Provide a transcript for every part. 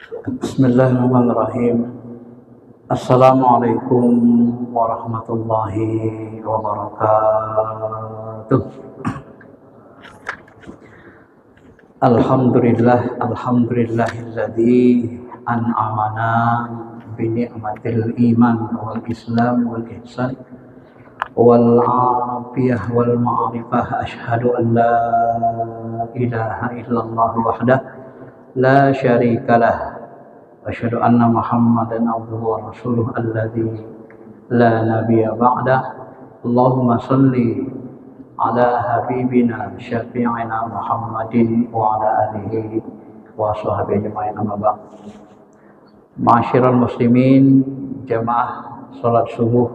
Bismillahirrahmanirrahim. Assalamualaikum warahmatullahi wabarakatuh. Alhamdulillahilladzi an'amana bi ni'matil iman wal islam wal ihsan wal afiyah wal ma'rifah. Asyhadu an la ilaha illallah wahdah la syarikalah. Asyhadu anna Muhammadan abduhu wa rasuluh alladzi la nabiyya ba'dah. Allahumma shalli ala habibina syafi'ina Muhammadin wa ala alihi wa sahbihi ajma'in, amma ba'd. Ma'asyiral muslimin, jamaah salat subuh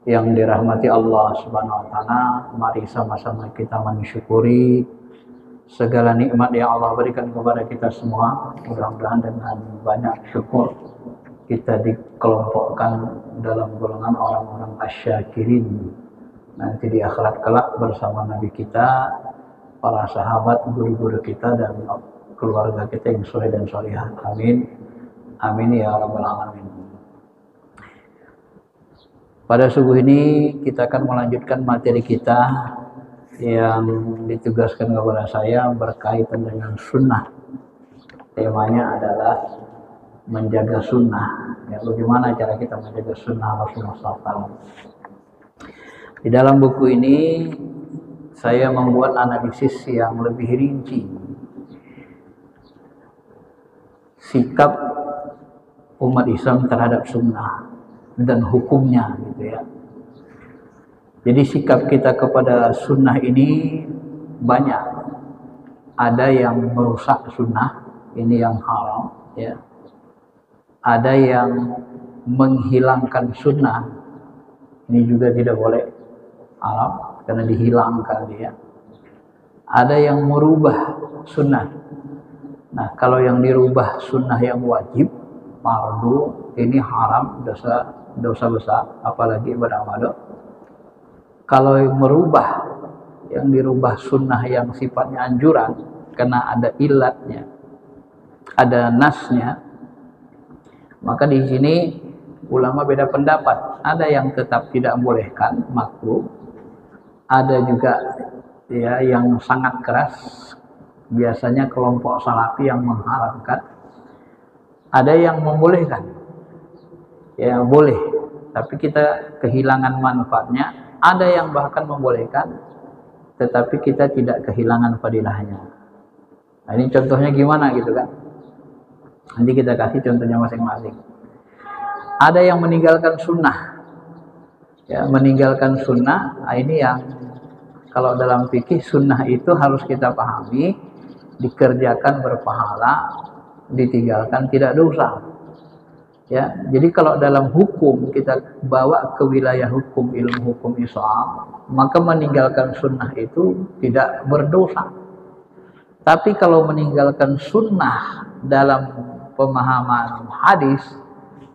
yang dirahmati Allah Subhanahu wa taala, mari sama-sama kita mensyukuri segala nikmat yang Allah berikan kepada kita semua. Mudah-mudahan dengan banyak syukur kita dikelompokkan dalam golongan orang-orang asyakirin nanti di akhirat kelak bersama Nabi kita, para sahabat, guru-guru kita, dan keluarga kita yang soleh dan solihah. Amin. Amin ya rabbal alamin. Pada subuh ini kita akan melanjutkan materi kita yang ditugaskan kepada saya berkaitan dengan sunnah. Temanya adalah menjaga sunnah. Ya, bagaimana cara kita menjaga sunnah Rasulullah SAW. Di dalam buku ini saya membuat analisis yang lebih rinci sikap umat Islam terhadap sunnah dan hukumnya, gitu ya. Jadi sikap kita kepada sunnah ini banyak. Ada yang merusak sunnah, ini yang haram, ya. Ada yang menghilangkan sunnah, ini juga tidak boleh, haram karena dihilangkan dia. Ada yang merubah sunnah. Nah, kalau yang dirubah sunnah yang wajib, fardu, ini haram, dosa besar, apalagi beramal. Kalau yang dirubah sunnah yang sifatnya anjuran karena ada ilatnya, ada nasnya, maka di sini ulama beda pendapat. Ada yang tetap tidak bolehkan, makruh. Ada juga ya yang sangat keras, biasanya kelompok salafi yang mengharamkan. Ada yang membolehkan, ya boleh, tapi kita kehilangan manfaatnya. Ada yang bahkan membolehkan, tetapi kita tidak kehilangan fadilahnya. Nah, ini contohnya gimana gitu kan? Nanti kita kasih contohnya masing-masing. Ada yang meninggalkan sunnah, ya, meninggalkan sunnah. Nah, ini yang kalau dalam fikih sunnah itu harus kita pahami, dikerjakan berpahala, ditinggalkan tidak dosa. Ya, jadi kalau dalam hukum kita bawa ke wilayah hukum, ilmu hukum Islam, maka meninggalkan sunnah itu tidak berdosa. Tapi kalau meninggalkan sunnah dalam pemahaman hadis,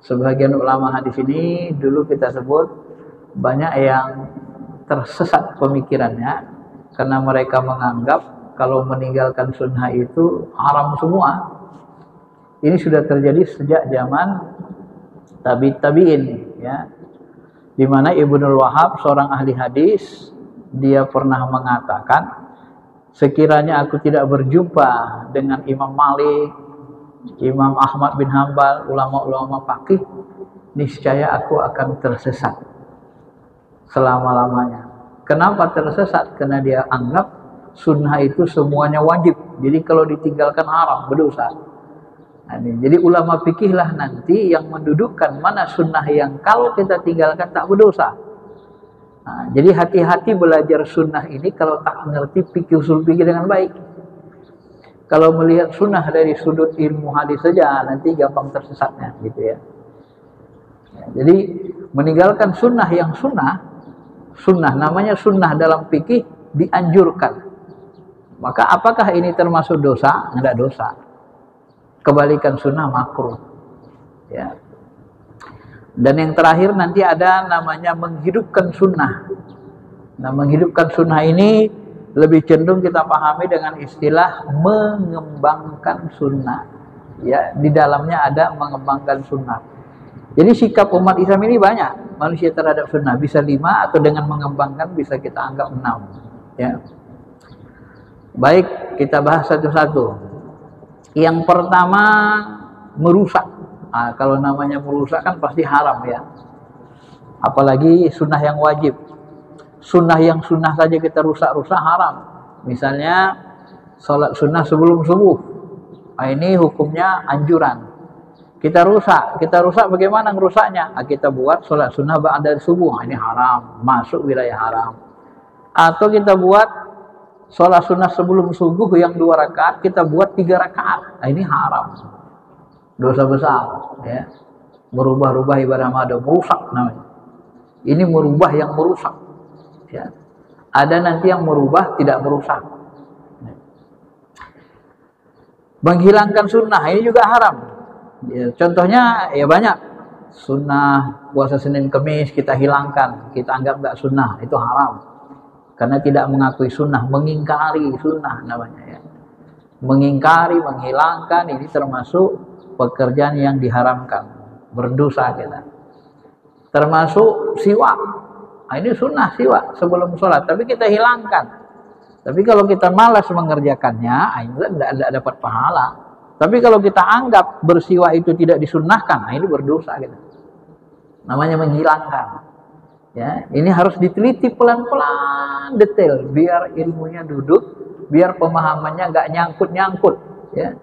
sebagian ulama hadis ini dulu kita sebut banyak yang tersesat pemikirannya, karena mereka menganggap kalau meninggalkan sunnah itu haram semua. Ini sudah terjadi sejak zaman tabi'in, ya, di mana Ibnul Wahab, seorang ahli hadis, dia pernah mengatakan, sekiranya aku tidak berjumpa dengan Imam Malik, Imam Ahmad bin Hanbal, ulama-ulama faqih, niscaya aku akan tersesat selama-lamanya. Kenapa tersesat? Karena dia anggap sunnah itu semuanya wajib, jadi kalau ditinggalkan haram, berdosa. Nah, jadi ulama fikih lah nanti yang mendudukkan mana sunnah yang kalau kita tinggalkan tak berdosa. Nah, jadi hati-hati belajar sunnah ini kalau tak ngerti fikih usul fikih dengan baik. Kalau melihat sunnah dari sudut ilmu hadis saja nanti gampang tersesatnya, gitu ya. Jadi meninggalkan sunnah yang sunnah namanya sunnah dalam fikih dianjurkan. Maka apakah ini termasuk dosa? Tidak dosa. Kebalikan sunnah makruh, ya. Dan yang terakhir nanti ada namanya menghidupkan sunnah. Nah, menghidupkan sunnah ini lebih cenderung kita pahami dengan istilah mengembangkan sunnah. Ya, di dalamnya ada mengembangkan sunnah. Jadi sikap umat Islam ini banyak manusia terhadap sunnah, bisa 5 atau dengan mengembangkan bisa kita anggap 6. Ya. Baik, kita bahas satu-satu. Yang pertama, merusak. Nah, kalau namanya merusak kan pasti haram ya. Apalagi sunnah yang wajib. Sunnah yang sunnah saja kita rusak-rusak haram. Misalnya sholat sunnah sebelum subuh. Nah, ini hukumnya anjuran. Kita rusak bagaimana ngerusaknya? Nah, kita buat sholat sunnah ba'da subuh. Nah, ini haram, masuk wilayah haram. Atau kita buat sholat sunnah sebelum subuh yang 2 rakaat, kita buat 3 rakaat. Nah, ini haram, dosa besar. Ya. Merubah-rubah ibadah ramadan, merusak namanya. Ini merubah yang merusak. Ya. Ada nanti yang merubah tidak merusak. Menghilangkan sunnah ini juga haram. Ya, contohnya ya banyak. Sunnah puasa Senin Kemis kita hilangkan, kita anggap nggak sunnah, itu haram. Karena tidak mengakui sunnah, mengingkari sunnah namanya ya. Mengingkari, menghilangkan ini termasuk pekerjaan yang diharamkan, berdosa kita. Termasuk siwak. Nah, ini sunnah siwak sebelum sholat, tapi kita hilangkan. Tapi kalau kita malas mengerjakannya, itu tidak dapat pahala. Tapi kalau kita anggap bersiwak itu tidak disunnahkan, nah ini berdosa gitu. Namanya menghilangkan. Ya, ini harus diteliti pelan-pelan, detail, biar ilmunya duduk, biar pemahamannya nggak nyangkut-nyangkut. Ya,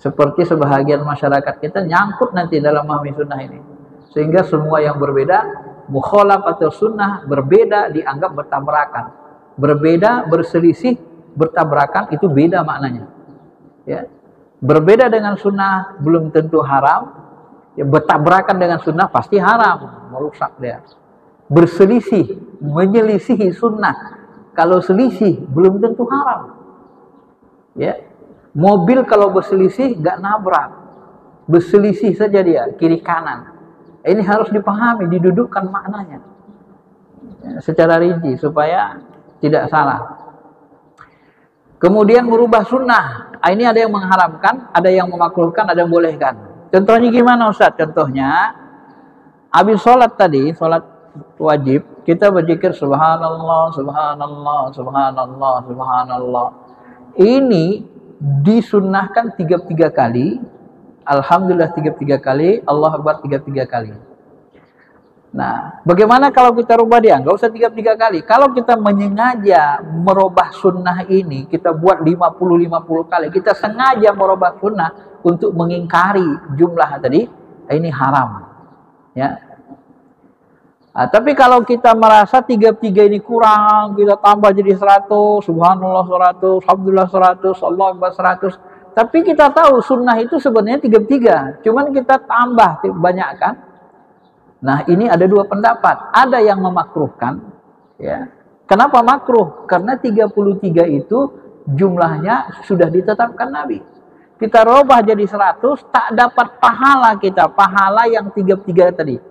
seperti sebahagian masyarakat kita nyangkut nanti dalam memahami sunnah ini, sehingga semua yang berbeda, mukhalaf atau sunnah berbeda dianggap bertabrakan, berbeda, berselisih, bertabrakan itu beda maknanya. Ya. Berbeda dengan sunnah belum tentu haram, ya, bertabrakan dengan sunnah pasti haram, merusak dia. Berselisih, menyelisihi sunnah, kalau selisih belum tentu haram. Ya, mobil kalau berselisih nggak nabrak, berselisih saja dia kiri kanan. Ini harus dipahami, didudukkan maknanya ya, secara rinci supaya tidak salah. Kemudian merubah sunnah. Ini ada yang mengharamkan, ada yang memakruhkan, ada yang bolehkan. Contohnya gimana Ustaz? Contohnya, habis sholat tadi, sholat wajib, kita berzikir subhanallah, subhanallah, subhanallah, subhanallah. Ini disunnahkan 33 kali, alhamdulillah 33 kali, Allah Akbar 33 kali. Nah, bagaimana kalau kita rubah dia? Nggak usah 33 kali. Kalau kita menyengaja merubah sunnah ini, kita buat 50 kali. Kita sengaja merubah sunnah untuk mengingkari jumlah tadi, ini haram. Ya. Nah, tapi kalau kita merasa 33 ini kurang, kita tambah jadi 100, subhanallah 100, alhamdulillah 100, Allah Akbar 100. Tapi kita tahu sunnah itu sebenarnya 33, cuman kita tambah banyak kan? Nah, ini ada 2 pendapat. Ada yang memakruhkan, ya. Kenapa makruh? Karena 33 itu jumlahnya sudah ditetapkan Nabi. Kita robah jadi 100, tak dapat pahala kita, pahala yang 33 tadi.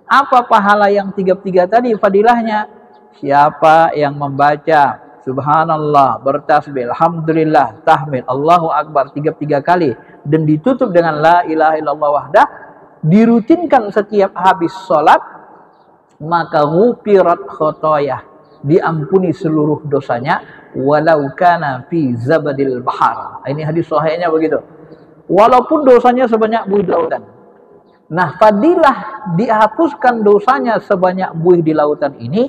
Apa pahala yang 33 tadi? Fadilahnya, siapa yang membaca subhanallah, bertasbih, alhamdulillah, tahmid, Allahu Akbar 33 kali dan ditutup dengan la ilaha illallah wahdah, dirutinkan setiap habis sholat, maka ghufirat khotoyah, diampuni seluruh dosanya, walau kana fi zabadil bahar. Ini hadis sahihnya begitu. Walaupun dosanya sebanyak buih di lautan. Nah, fadilah dihapuskan dosanya sebanyak buih di lautan ini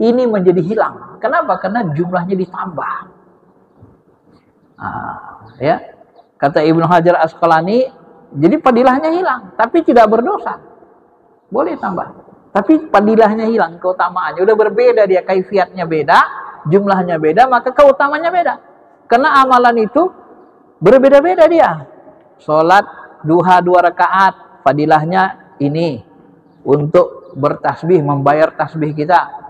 menjadi hilang. Kenapa? Karena jumlahnya ditambah. Ya, kata Ibnu Hajar Asqalani, jadi padilahnya hilang, tapi tidak berdosa. Boleh tambah. Tapi padilahnya hilang, keutamaannya. Udah berbeda dia, kaifiatnya beda, jumlahnya beda, maka keutamanya beda. Karena amalan itu berbeda-beda dia. Sholat duha 2 rakaat, fadilahnya ini. Untuk bertasbih, membayar tasbih kita.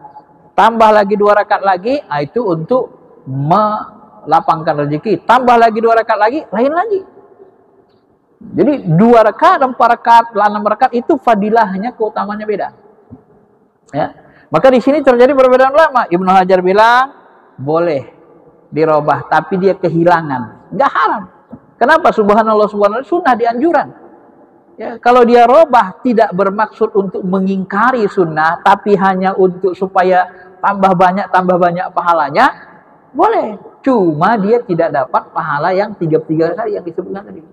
Tambah lagi 2 rakaat lagi, itu untuk melapangkan rezeki. Tambah lagi 2 rakaat lagi, lain lagi. Jadi 2 rakaat, 4 rakaat, 6 rakaat itu fadilahnya, keutamanya beda. Ya. Maka di sini terjadi perbedaan ulama. Ibnu Hajar bilang boleh dirubah, tapi dia kehilangan, nggak haram. Kenapa? Subhanallah, subhanallah, sunnah di anjuran. Ya, kalau dia robah tidak bermaksud untuk mengingkari sunnah, tapi hanya untuk supaya tambah banyak pahalanya, boleh. Cuma dia tidak dapat pahala yang tiga kali yang disebutkan tadi.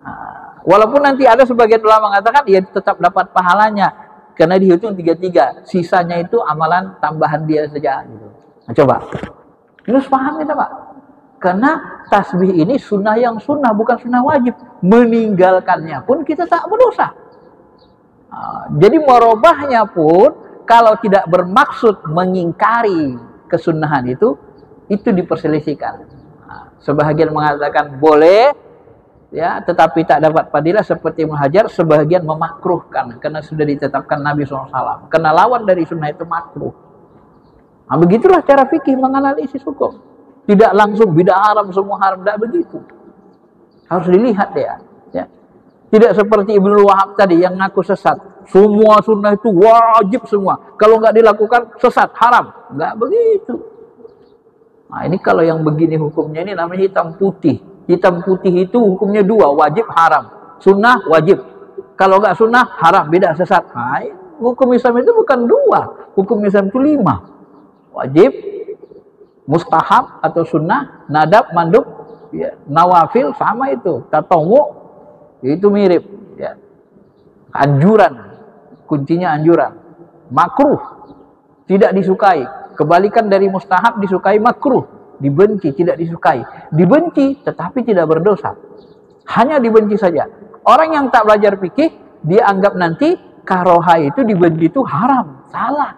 Nah, walaupun nanti ada sebagian ulama mengatakan dia tetap dapat pahalanya karena dihitung 3, sisanya itu amalan tambahan dia saja. Gitu. Nah, coba, ini harus paham kita Pak. Karena tasbih ini sunnah yang sunnah, bukan sunnah wajib. Meninggalkannya pun kita tak berdosa. Nah, jadi merubahnya pun kalau tidak bermaksud mengingkari kesunahan itu diperselisihkan. Nah, sebahagian mengatakan boleh, ya, tetapi tak dapat fadilah seperti Ibnu Hajar. Sebahagian memakruhkan karena sudah ditetapkan Nabi SAW. Karena lawan dari sunnah itu makruh. Nah, begitulah cara fikih menganalisis hukum. Tidak langsung bidah haram, semua haram, tidak begitu. Harus dilihat ya. Tidak seperti Ibnu Wahab tadi yang ngaku sesat. Semua sunnah itu wajib semua. Kalau nggak dilakukan sesat, haram. Nggak begitu. Nah, ini kalau yang begini hukumnya ini namanya hitam putih. Hitam putih itu hukumnya 2, wajib, haram. Sunnah, wajib. Kalau nggak sunnah, haram, beda, sesat. Nah, hukum Islam itu bukan 2. Hukum Islam itu 5. Wajib, mustahab atau sunnah, nadab, mandub, ya, nawafil, sama itu. Tatawu, itu mirip. Ya. Anjuran, kuncinya anjuran. Makruh, tidak disukai. Kebalikan dari mustahab, disukai, makruh. Dibenci, tidak disukai. Dibenci, tetapi tidak berdosa. Hanya dibenci saja. Orang yang tak belajar fikih, dia anggap nanti karoha itu dibenci itu haram. Salah.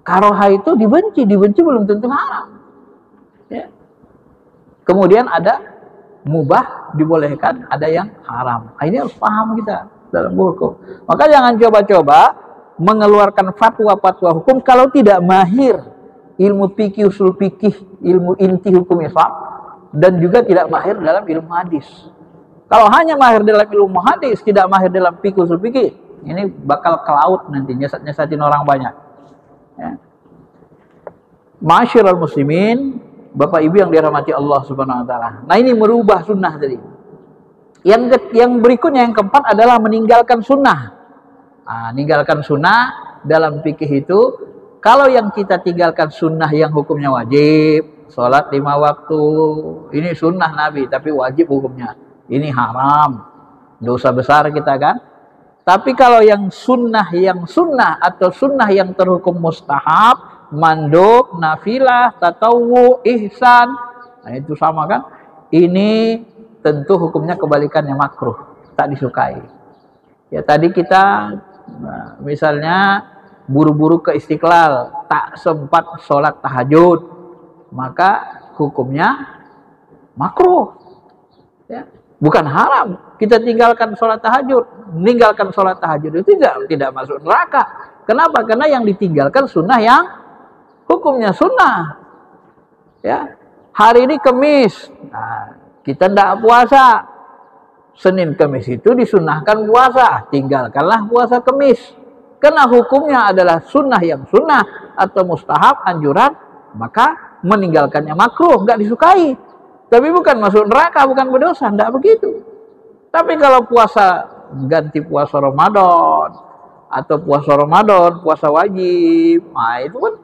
Karoha itu dibenci belum tentu haram. Ya. Kemudian ada mubah, dibolehkan, ada yang haram. Nah, ini harus paham kita dalam hukum. Maka jangan coba-coba mengeluarkan fatwa-fatwa hukum kalau tidak mahir ilmu fikih, usul fikih, ilmu inti hukum Islam, dan juga tidak mahir dalam ilmu hadis. Kalau hanya mahir dalam ilmu hadis, tidak mahir dalam fikih, usul fikih, ini bakal ke laut nanti, nyesat-nyesatin orang banyak. Ya. Ma'asyiral muslimin, Bapak Ibu yang dirahmati Allah Subhanahu wa taala. Nah, ini merubah sunnah tadi. Yang berikutnya, yang keempat adalah meninggalkan sunnah. Nah, meninggalkan sunnah dalam fikih itu, kalau yang kita tinggalkan sunnah yang hukumnya wajib, sholat 5 waktu, ini sunnah Nabi, tapi wajib hukumnya. Ini haram, dosa besar kita kan. Tapi kalau yang sunnah atau sunnah yang terhukum mustahab, mandub, nafilah, tatawu, ihsan, nah itu sama kan. Ini tentu hukumnya kebalikannya, makruh, tak disukai. Ya tadi kita misalnya buru-buru ke Istiqlal, tak sempat sholat tahajud, maka hukumnya makruh. Ya, bukan haram. Kita tinggalkan sholat tahajud. Meninggalkan sholat tahajud itu tidak masuk neraka. Kenapa? Karena yang ditinggalkan sunnah yang hukumnya sunnah. Ya, hari ini Kamis, nah, kita tidak puasa. Senin Kamis itu disunnahkan puasa, tinggalkanlah puasa Kamis. Karena hukumnya adalah sunnah yang sunnah atau mustahab, anjuran, maka meninggalkannya makruh, nggak disukai. Tapi bukan masuk neraka, bukan berdosa, nggak begitu. Tapi kalau puasa, ganti puasa Ramadan, atau puasa wajib, nah itu kan.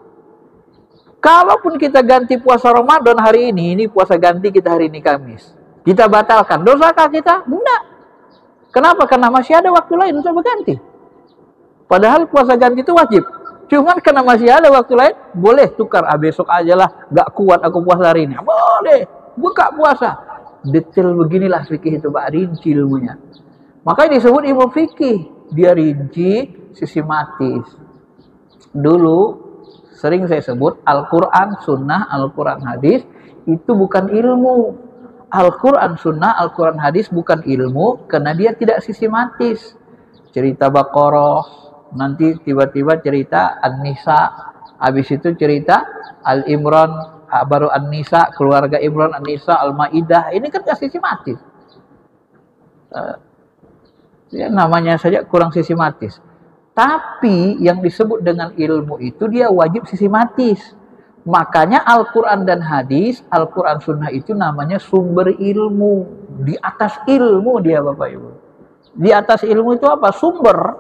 Kalaupun kita ganti puasa Ramadan hari ini puasa ganti kita hari ini Kamis, kita batalkan, dosakah kita? Enggak. Kenapa? Karena masih ada waktu lain untuk berganti. Padahal puasa ganti itu wajib. Cuman karena masih ada waktu lain, boleh tukar. Besok aja lah, gak kuat aku puasa hari ini. Boleh, buka puasa. Detail beginilah fikih itu, Pak, rinci ilmunya. Makanya disebut ilmu fikih. Dia rinci, sistematis. Dulu, sering saya sebut, Al-Quran, Sunnah, Al-Quran, Hadis, itu bukan ilmu. Al-Quran, Sunnah, Al-Quran, Hadis bukan ilmu, karena dia tidak sistematis. Cerita Baqarah, nanti tiba-tiba cerita An-Nisa, habis itu cerita Al-Imran, baru An-Nisa, keluarga Imran, An-Nisa, Al-Maidah. Ini kan gak sistematis. Ya, namanya saja kurang sistematis. Tapi yang disebut dengan ilmu itu dia wajib sistematis. Makanya Al-Quran dan hadis, Al-Quran sunnah itu namanya sumber ilmu. Di atas ilmu dia Bapak Ibu. Di atas ilmu itu apa? Sumber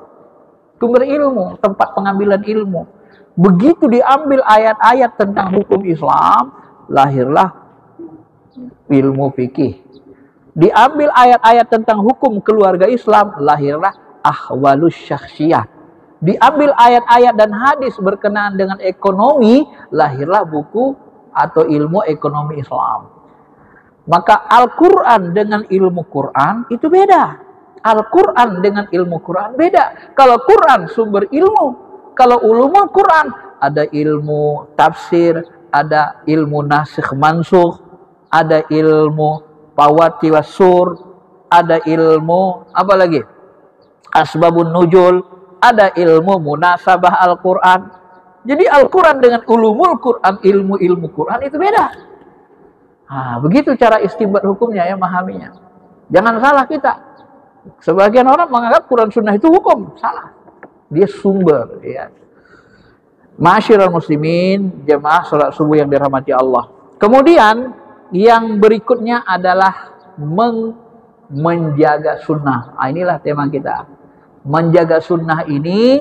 ilmu, tempat pengambilan ilmu. Begitu diambil ayat-ayat tentang hukum Islam, lahirlah ilmu fikih. Diambil ayat-ayat tentang hukum keluarga Islam, lahirlah ahwalus syakhsiyah. Diambil ayat-ayat dan hadis berkenaan dengan ekonomi, lahirlah buku atau ilmu ekonomi Islam. Maka Al-Quran dengan ilmu Quran itu beda. Al-Quran dengan ilmu Quran beda. Kalau Quran sumber ilmu, kalau ulumul Quran ada ilmu tafsir, ada ilmu nasikh mansukh, ada ilmu fawati wasur, ada ilmu apa lagi? Asbabun nuzul, ada ilmu munasabah Al-Quran. Jadi Al-Quran dengan ulumul Quran, ilmu-ilmu Quran itu beda. Nah, begitu cara istinbat hukumnya ya, memahaminya. Jangan salah kita. Sebagian orang menganggap Quran Sunnah itu hukum. Salah. Dia sumber. Ya. Ma'asyiral muslimin, jemaah salat subuh yang dirahmati Allah. Kemudian yang berikutnya adalah menjaga sunnah. Nah, inilah tema kita. Menjaga sunnah ini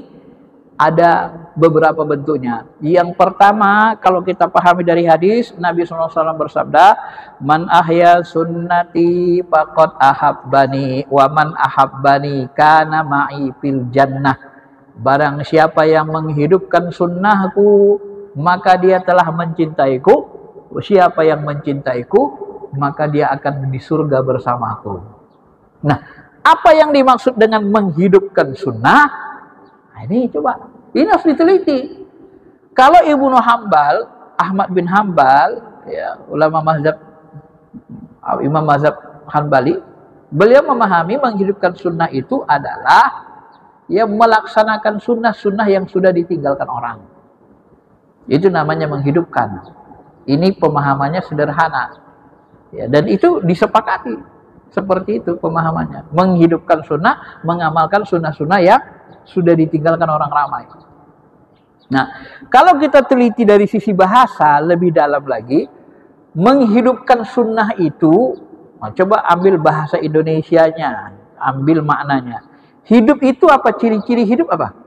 ada beberapa bentuknya. Yang pertama, kalau kita pahami dari hadis, Nabi SAW bersabda, "Man ahya sunnati faqad ahabbani, wa man ahabbani kana ma'i fil jannah." Barang siapa yang menghidupkan sunnahku, maka dia telah mencintaiku. Siapa yang mencintaiku, maka dia akan di surga bersamaku. Nah, apa yang dimaksud dengan menghidupkan sunnah? Nah, ini coba, ini harus diteliti. Kalau Ibnu Hambal, Ahmad bin Hambal, ya, ulama mazhab, imam mazhab Hanbali, beliau memahami menghidupkan sunnah itu adalah ya melaksanakan sunnah-sunnah yang sudah ditinggalkan orang. Itu namanya menghidupkan. Ini pemahamannya sederhana. Ya, dan itu disepakati. Seperti itu pemahamannya. Menghidupkan sunnah, mengamalkan sunnah-sunnah yang sudah ditinggalkan orang ramai. Nah, kalau kita teliti dari sisi bahasa lebih dalam lagi, menghidupkan sunnah itu, nah, coba ambil bahasa Indonesianya, ambil maknanya. Hidup itu apa? Ciri-ciri hidup apa?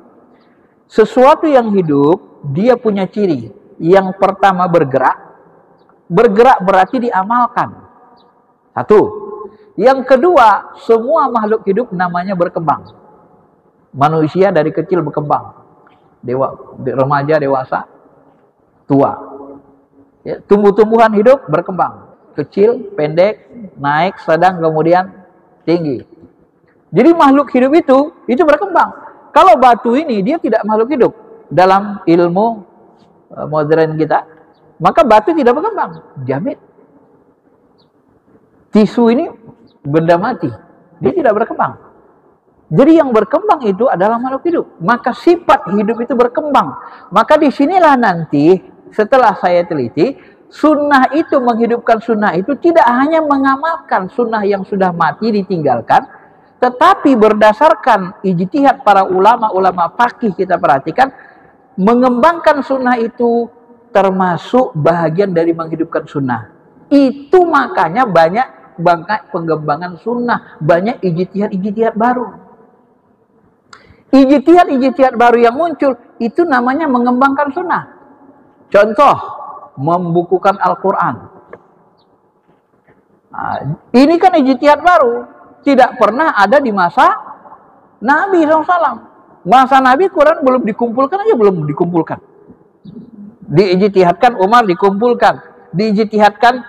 Sesuatu yang hidup, dia punya ciri. Yang pertama bergerak. Bergerak berarti diamalkan. Satu. Yang kedua, semua makhluk hidup namanya berkembang. Manusia dari kecil berkembang. Remaja, dewasa, tua. Ya, tumbuh-tumbuhan hidup berkembang. Kecil, pendek, naik, sedang, kemudian tinggi. Jadi makhluk hidup itu berkembang. Kalau batu ini dia tidak makhluk hidup dalam ilmu modern kita, maka batu tidak berkembang. Jamit. Tisu ini benda mati, dia tidak berkembang. Jadi yang berkembang itu adalah makhluk hidup. Maka sifat hidup itu berkembang. Maka disinilah nanti setelah saya teliti, sunnah itu, menghidupkan sunnah itu tidak hanya mengamalkan sunnah yang sudah mati ditinggalkan, tetapi berdasarkan ijtihad para ulama-ulama fakih, kita perhatikan, mengembangkan sunnah itu termasuk bahagian dari menghidupkan sunnah. Itu makanya banyak pengembangan sunnah, banyak ijtihad baru. Ijtihad baru yang muncul, itu namanya mengembangkan sunnah. Contoh, membukukan Al-Quran. Nah, ini kan ijtihad baru. Tidak pernah ada di masa Nabi SAW. Masa Nabi Quran belum dikumpulkan aja, belum dikumpulkan. Diijtihadkan Umar, dikumpulkan. Diijtihadkan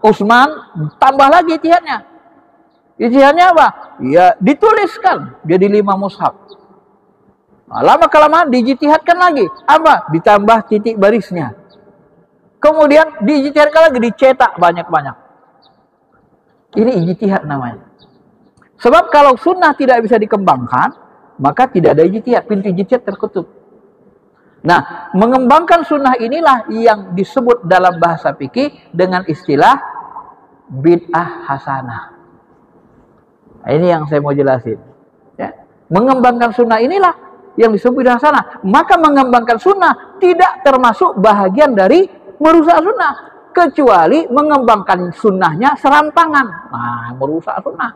Utsman, tambah lagi ijtihadnya. Ijtihadnya apa? Ya dituliskan jadi 5 mushaf. Nah, lama-kelamaan diijtihadkan lagi. Apa? Ditambah titik barisnya. Kemudian diijtihadkan lagi, dicetak banyak-banyak. Ini ijtihad namanya. Sebab kalau sunnah tidak bisa dikembangkan, maka tidak ada ijtihad, pintu ijtihad tertutup. Nah, mengembangkan sunnah inilah yang disebut dalam bahasa fikih dengan istilah bid'ah hasanah. Nah, ini yang saya mau jelasin. Ya. Mengembangkan sunnah inilah yang disebut bidah hasanah. Maka mengembangkan sunnah tidak termasuk bahagian dari merusak sunnah, kecuali mengembangkan sunnahnya serampangan. Nah, merusak sunnah.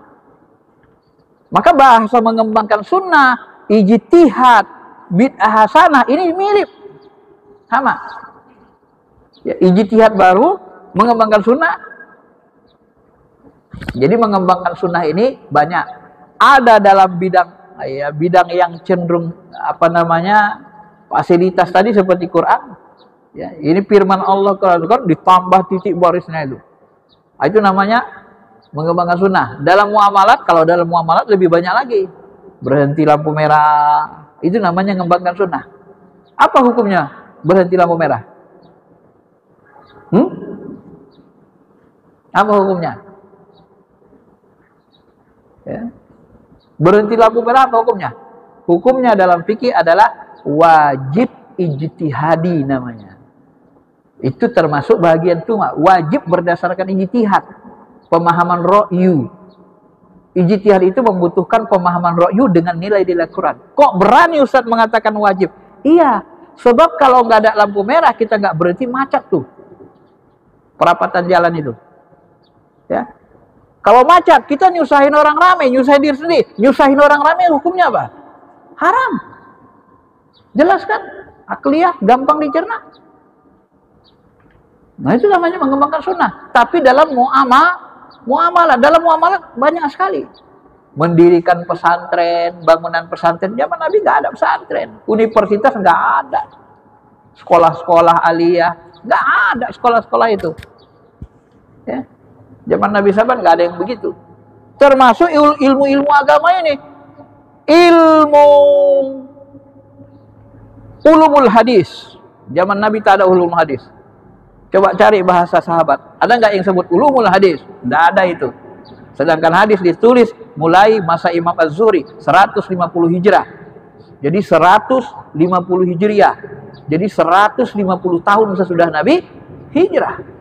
Maka bahasa mengembangkan sunnah, ijtihad, bid'ah hasanah ini mirip, sama. Ya, ijtihad baru, mengembangkan sunnah. Jadi mengembangkan sunnah ini banyak. Ada dalam bidang yang cenderung fasilitas tadi seperti Quran. Ya, ini firman Allah Quran ditambah titik barisnya itu. Itu namanya mengembangkan sunnah. Dalam muamalat, kalau dalam muamalat lebih banyak lagi. Berhenti lampu merah, itu namanya mengembangkan sunnah. Apa hukumnya berhenti lampu merah? Apa hukumnya? Ya. Berhenti lampu merah apa hukumnya? Hukumnya dalam fikih adalah wajib ijtihadi namanya. Itu termasuk bagian cuma wajib berdasarkan ijtihad, pemahaman ra'yu. Ijtihad itu membutuhkan pemahaman ra'yu dengan nilai-nilai Quran. Kok berani Ustaz mengatakan wajib? Iya, sebab kalau nggak ada lampu merah kita nggak berhenti, macet tuh perapatan jalan itu. Ya. Kalau macet, kita nyusahin orang ramai, nyusahin diri sendiri. Nyusahin orang ramai hukumnya apa? Haram. Jelas kan? Akliyah, gampang dicerna. Nah, itu namanya mengembangkan sunnah. Tapi dalam muamalah, dalam muamalah banyak sekali. Mendirikan pesantren, bangunan pesantren. Zaman Nabi nggak ada pesantren. Universitas nggak ada. Sekolah-sekolah aliyah, nggak ada sekolah-sekolah itu. Ya. Zaman Nabi sahabat nggak ada yang begitu. Termasuk ilmu-ilmu agama ini. Ilmu ulumul hadis. Zaman Nabi tak ada ulumul hadis. Coba cari bahasa sahabat. Ada nggak yang sebut ulumul hadis? Nggak ada itu. Sedangkan hadis ditulis mulai masa Imam Az-Zuhri 150 Hijrah. Jadi 150 Hijriah. Jadi 150 tahun sesudah Nabi hijrah.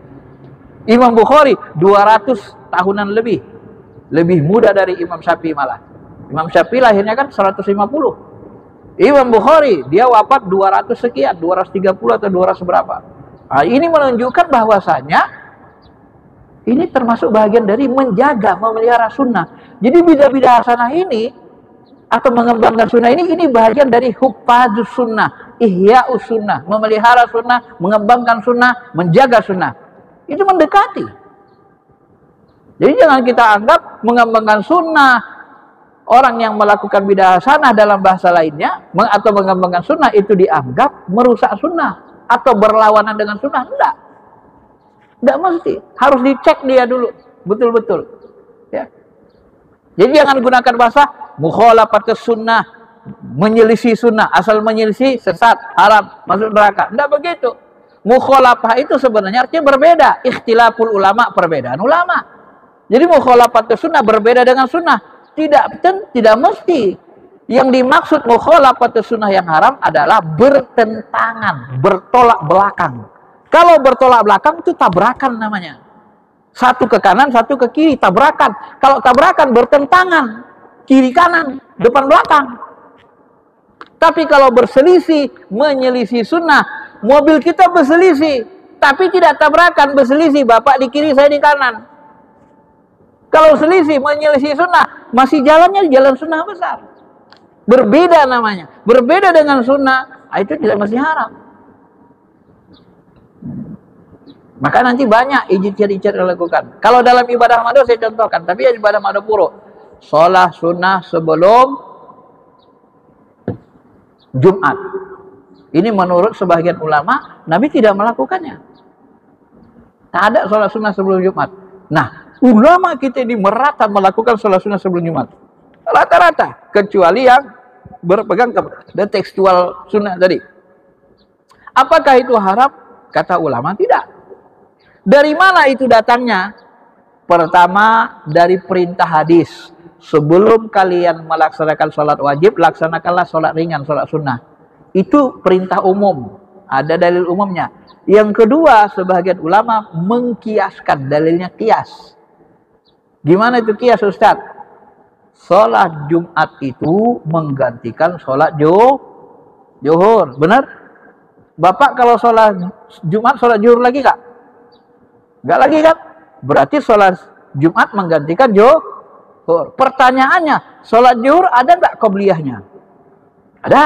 Imam Bukhari 200 tahunan lebih. Lebih muda dari Imam Syafi'i malah. Imam Syafi'i lahirnya kan 150. Imam Bukhari dia wafat 200 sekian, 230 atau 200 berapa. Nah, ini menunjukkan bahwasanya ini termasuk bagian dari menjaga, memelihara sunnah. Jadi bidah-bidah hasanah ini atau mengembangkan sunnah ini bagian dari hufadzus sunnah, ihya'us sunnah, memelihara sunnah, mengembangkan sunnah, menjaga sunnah. Itu mendekati. Jadi jangan kita anggap mengembangkan sunnah, orang yang melakukan bidah hasanah dalam bahasa lainnya atau mengembangkan sunnah itu dianggap merusak sunnah atau berlawanan dengan sunnah. Tidak mesti. Harus dicek dia dulu betul-betul. Ya. Jadi jangan gunakan bahasa mukhalafatus sunnah, menyelisih sunnah. Asal menyelisih sesat, haram, masuk neraka. Tidak begitu. Mukhalafah itu sebenarnya artinya berbeda. Ikhtilaful ulama, perbedaan ulama. Jadi mukhalafatus sunnah berbeda dengan sunnah. Tidak mesti. Yang dimaksud mukhalafatus sunnah yang haram adalah bertentangan, bertolak belakang. Kalau bertolak belakang itu tabrakan namanya. Satu ke kanan, satu ke kiri, tabrakan. Kalau tabrakan bertentangan, kiri kanan, depan belakang. Tapi kalau berselisih, menyelisih sunnah, mobil kita berselisih, tapi tidak tabrakan, berselisih, bapak di kiri, saya di kanan. Kalau selisih, menyelisih sunnah, masih jalannya jalan sunnah besar. Berbeda namanya, berbeda dengan sunnah, itu tidak mesti haram. Maka nanti banyak ijtihad dilakukan. Kalau dalam ibadah madu saya contohkan, tapi ya ibadah madu puro, sholat sunnah sebelum Jumat. Ini menurut sebagian ulama, Nabi tidak melakukannya. Tak ada sholat sunnah sebelum Jumat. Nah, ulama kita ini merata melakukan sholat sunnah sebelum Jumat. Rata-rata, kecuali yang berpegang kepada tekstual sunnah tadi. Apakah itu haram? Kata ulama, tidak. Dari mana itu datangnya? Pertama, dari perintah hadis. Sebelum kalian melaksanakan sholat wajib, laksanakanlah sholat ringan, sholat sunnah. Itu perintah umum. Ada dalil umumnya. Yang kedua, sebagian ulama mengkiaskan. Dalilnya kias. Gimana itu kias, Ustaz? Sholat Jumat itu menggantikan sholat Zuhur, benar? Bapak kalau sholat Jumat, sholat zuhur lagi nggak? Nggak lagi kan? Berarti sholat Jumat menggantikan zuhur. Pertanyaannya, sholat zuhur ada nggak qobliyahnya? Ada.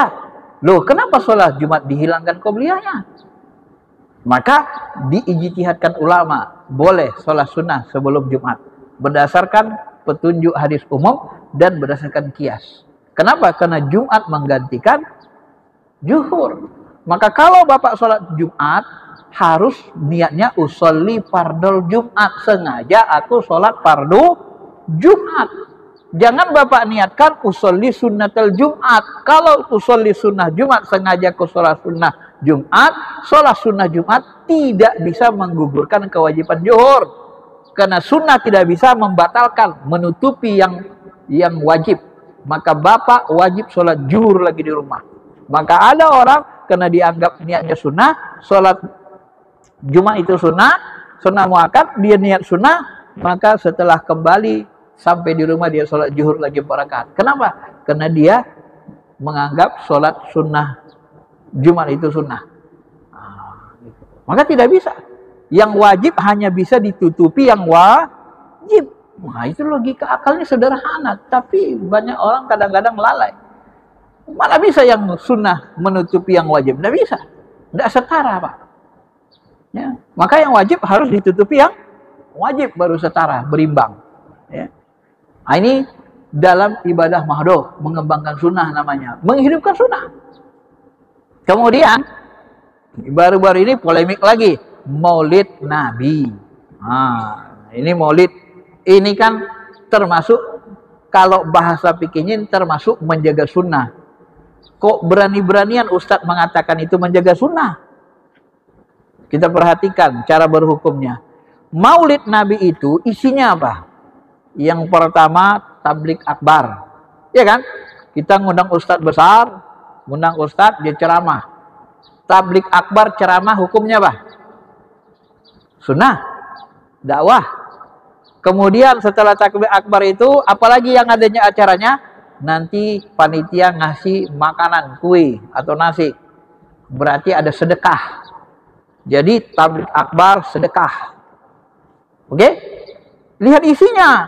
Loh, kenapa sholat Jumat dihilangkan qobliyahnya? Maka diijtihadkan ulama, boleh sholat sunnah sebelum Jumat. Berdasarkan petunjuk hadis umum dan berdasarkan kias. Kenapa? Karena Jumat menggantikan zuhur. Maka kalau Bapak sholat Jumat, harus niatnya usolli fardul Jumat. Sengaja aku sholat fardu Jumat. Jangan Bapak niatkan usolli sunnatul Jumat. Kalau usolli sunnah Jumat, sengaja aku sholat sunnah Jumat, sholat sunnah Jumat tidak bisa menggugurkan kewajiban zuhur. Karena sunnah tidak bisa membatalkan, menutupi yang wajib. Maka Bapak wajib sholat zuhur lagi di rumah. Maka ada orang karena dianggap niatnya sunnah, sholat Jumat itu sunnah muakkad, dia niat sunnah, maka setelah kembali sampai di rumah dia sholat zuhur lagi 4 rakaat. Kenapa? Karena dia menganggap sholat sunnah Jumat itu sunnah. Maka tidak bisa. Yang wajib hanya bisa ditutupi yang wajib. Nah, itu logika akalnya sederhana. Tapi banyak orang kadang-kadang lalai. Mana bisa yang sunnah menutupi yang wajib? Tidak bisa. Tidak setara, Pak. Ya. Maka yang wajib harus ditutupi yang wajib, baru setara, berimbang. Ya. Nah, ini dalam ibadah mahdoh, mengembangkan sunnah namanya. Menghidupkan sunnah. Kemudian, baru-baru ini polemik lagi. Maulid Nabi. Nah, ini maulid. Ini kan termasuk, kalau bahasa fikihnya termasuk menjaga sunnah. Kok berani-beranian Ustadz mengatakan itu menjaga sunnah? Kita perhatikan cara berhukumnya. Maulid Nabi itu isinya apa? Yang pertama tablik akbar. Ya kan? Kita ngundang Ustadz besar, ngundang Ustadz dia ceramah. Tablik akbar ceramah hukumnya apa? Sunnah, dakwah. Kemudian setelah tablik akbar itu apalagi yang adanya acaranya? Nanti panitia ngasih makanan, kue atau nasi. Berarti ada sedekah. Jadi tablik akbar sedekah. Oke? Lihat isinya.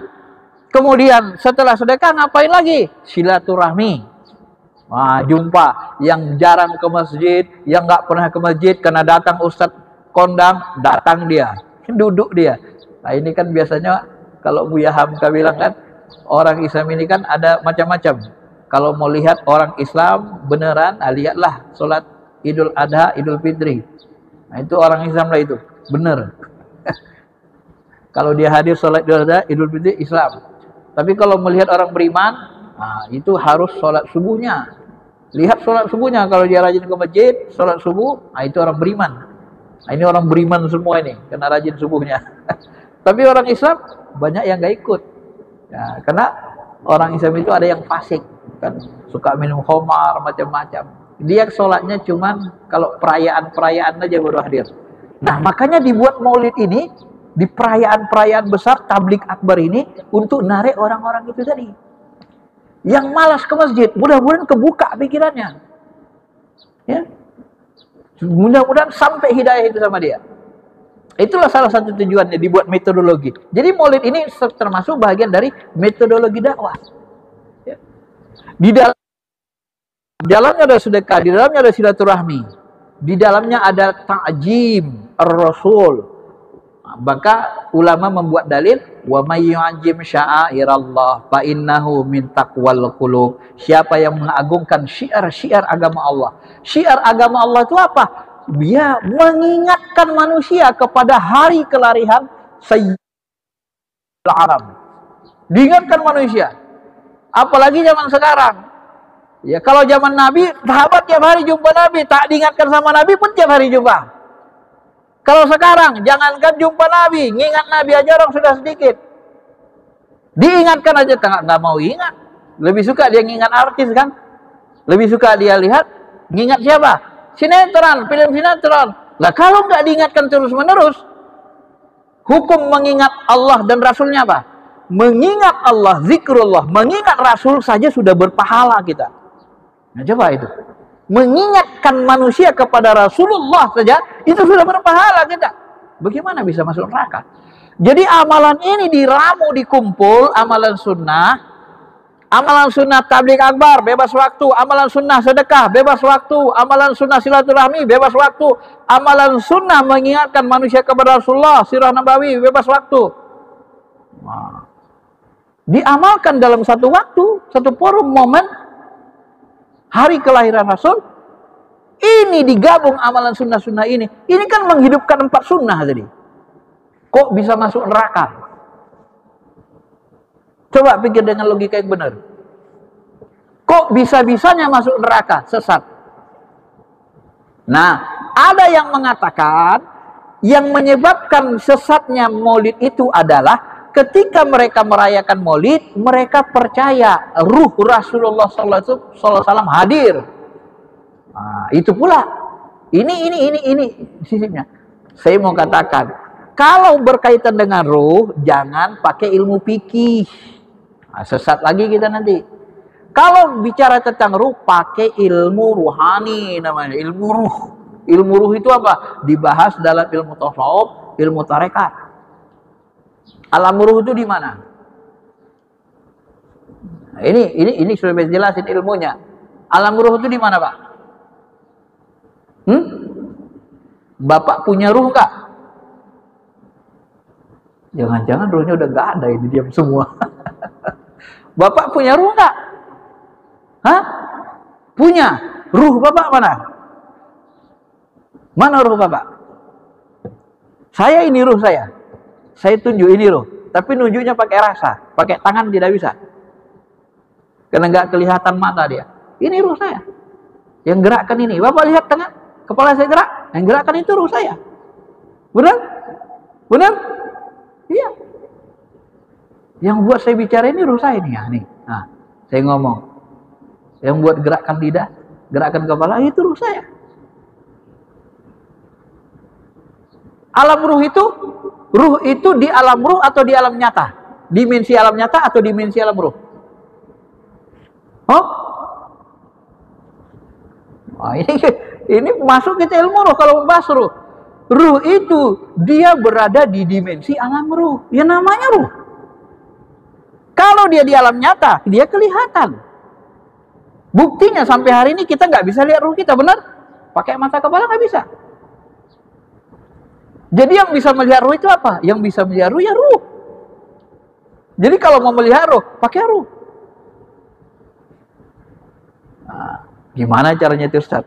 Kemudian setelah sedekah ngapain lagi? Silaturahmi. Wah, jumpa yang jarang ke masjid, yang nggak pernah ke masjid karena datang Ustadz kondang, datang dia, duduk dia. Nah, ini kan biasanya kalau Buya Hamka bilang kan, orang Islam ini kan ada macam-macam. Kalau mau lihat orang Islam beneran, lihatlah sholat Idul Adha, Idul Fitri. Nah, itu orang Islam lah itu, bener. Kalau dia hadir sholat Idul Adha, Idul Fitri, Islam. Tapi kalau melihat orang beriman, nah, itu harus sholat subuhnya. Lihat sholat subuhnya, kalau dia rajin ke masjid, sholat subuh, nah itu orang beriman. Nah, ini orang beriman semua ini, karena rajin subuhnya. Tapi orang Islam, banyak yang gak ikut. Ya, karena orang Islam itu ada yang fasik, kan suka minum khamar, macam-macam. Dia sholatnya cuman kalau perayaan-perayaan aja baru hadir. Nah, makanya dibuat maulid ini, di perayaan-perayaan besar, tablik akbar ini, untuk narik orang-orang itu tadi. Yang malas ke masjid, mudah-mudahan kebuka pikirannya. Ya. Mudah-mudahan sampai hidayah itu sama dia. Itulah salah satu tujuannya dibuat metodologi. Jadi maulid ini termasuk bagian dari metodologi dakwah. Ya. Di dalamnya ada sedekah, di dalamnya ada silaturahmi, di dalamnya ada ta'jim ar-rasul. Maka ulama membuat dalil, wa may yu'azzim sya'airallah fa innahu min taqwal qulub. Siapa yang mengagungkan syiar-syiar agama Allah. Syiar agama Allah itu apa? Dia mengingatkan manusia kepada hari kelarihan Sayyidul Alam. Diingatkan manusia. Apalagi zaman sekarang. Ya, kalau zaman Nabi, sahabat tiap hari jumpa Nabi, tak diingatkan sama Nabi pun tiap hari jumpa. Kalau sekarang, jangankan jumpa Nabi, ngingat Nabi aja orang sudah sedikit. Diingatkan aja, nggak mau ingat. Lebih suka dia ngingat artis kan? Lebih suka dia lihat, ngingat siapa? Sinetron, film sinetron. Lah kalau nggak diingatkan terus-menerus, hukum mengingat Allah dan Rasulnya apa? Mengingat Allah, zikrullah, mengingat Rasul saja sudah berpahala kita. Nah, coba itu. mengingatkan manusia kepada Rasulullah saja, itu sudah berpahala kita. Bagaimana bisa masuk neraka? Jadi amalan ini diramu, dikumpul, amalan sunnah tabligh akbar, bebas waktu, amalan sunnah sedekah, bebas waktu, amalan sunnah silaturahmi, bebas waktu, amalan sunnah mengingatkan manusia kepada Rasulullah, sirah nabawi, bebas waktu. Nah, diamalkan dalam satu waktu, satu forum, momen, hari kelahiran Rasul. Ini digabung amalan sunnah-sunnah ini. Ini kan menghidupkan 4 sunnah tadi. Kok bisa masuk neraka? Coba pikir dengan logika yang benar. Kok bisa-bisanya masuk neraka? Sesat. Nah, ada yang mengatakan yang menyebabkan sesatnya maulid itu adalah ketika mereka merayakan maulid, mereka percaya ruh Rasulullah SAW hadir. Nah, itu pula. Ini sisinya. Saya mau katakan, kalau berkaitan dengan ruh, jangan pakai ilmu fikih. Nah, sesat lagi kita nanti. Kalau bicara tentang ruh, pakai ilmu ruhani namanya, ilmu ruh. Ilmu ruh itu apa? Dibahas dalam ilmu tasawuf, ilmu tarekat. Alam ruh itu di mana? Nah, ini sudah dijelasin ilmunya. Alam ruh itu di mana, Pak? Bapak punya ruh nggak? Jangan-jangan ruhnya udah nggak ada, ini diam semua. Bapak punya ruh nggak? Hah? Punya. Ruh Bapak mana? Mana ruh Bapak? Saya ini ruh saya. Saya tunjuk ini ruh. Tapi nunjuknya pakai rasa. Pakai tangan tidak bisa. Karena nggak kelihatan mata dia. Ini ruh saya. Yang gerakkan ini. Bapak lihat tangan? Kepala saya gerak. Yang gerakkan itu ruh saya. Benar? Benar? Iya. Yang buat saya bicara ini ruh saya nih. Ya, nih. Nah, saya ngomong. Yang buat gerakan lidah, gerakan kepala, itu ruh saya. Alam ruh itu di alam ruh atau di alam nyata? Dimensi alam nyata atau dimensi alam ruh? Oh? Nah, ini masuk kita ilmu ruh kalau membahas ruh. Ruh itu dia berada di dimensi alam ruh. Ya namanya ruh. Kalau dia di alam nyata, dia kelihatan. Buktinya sampai hari ini kita nggak bisa lihat ruh kita, benar? Pakai mata kepala nggak bisa. Jadi yang bisa melihat ruh itu apa? Yang bisa melihat ruh ya ruh. Jadi kalau mau melihat ruh, pakai ruh. Nah, gimana caranya itu, Ustaz?